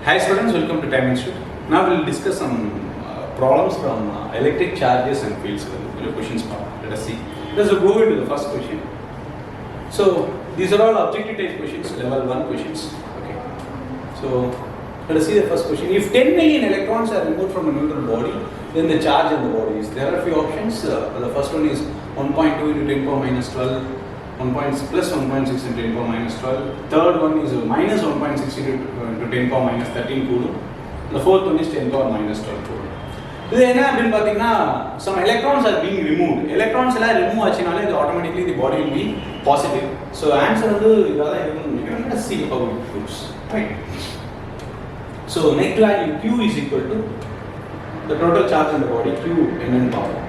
Hi students, welcome to Time Institute. Now we will discuss some problems from electric charges and fields. Questions. Let us see. Let us go into the first question. So these are all objective type questions, level 1 questions. Okay. So let us see the first question. If 10 million electrons are removed from a neutral body, then the charge in the body is. There are a few options. The first one is 1.2 into 10 power minus 12. 1.6 plus 1.6 into 10 power minus 12. Third one is minus 1.6 into 10 power minus 13 coulomb. The fourth one is 10 power minus 12 coulomb. Some electrons are being removed. Electrons are removed, automatically the body will be positive. So answer is, let's see how it goes. Right. So net value Q is equal to the total charge in the body, Q Mn power.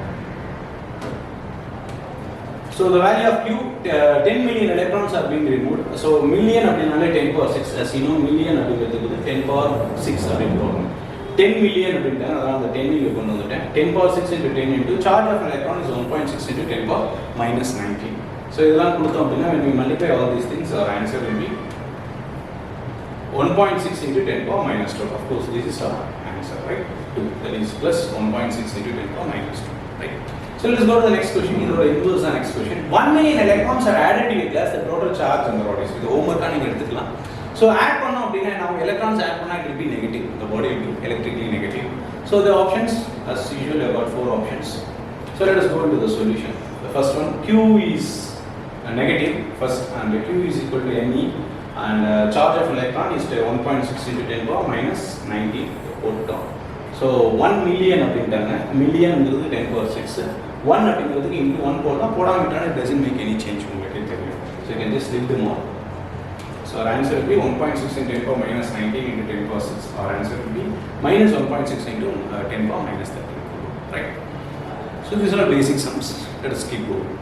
So the value of Q, 10 million electrons are being removed. So million is 10 power 6. As you know, million is 10 power 6. 10 million is 10 million. 10 power 6 into 10 into charge of an electron is 1.6 into 10 power minus 19. So when we multiply all these things, our answer will be 1.6 into 10 power minus 12. Of course, this is our answer, right? 2. That is plus 1.6 into 10 power minus 2. Right? So let us go to the next question. Inverse the next question. 1 million electrons are added to a glass, the total charge in the body. So the homework is so add now electrons add it will be negative. The body will be electrically negative. So the options, as usual, I have got 4 options. So let us go into the solution. The first one, Q is negative first, and Q is equal to Ne, and charge of electron is 1.6 into 10 power minus 19 photon. So 1 million million is 10 power 6. 1 into 1 photon, it doesn't make any change. So you can just leave them all. So our answer will be 1.6 into 10 power minus 19 into 10 power 6. Our answer will be minus 1.6 into 10 power minus 13. Right? So these are basic sums. Let us keep going.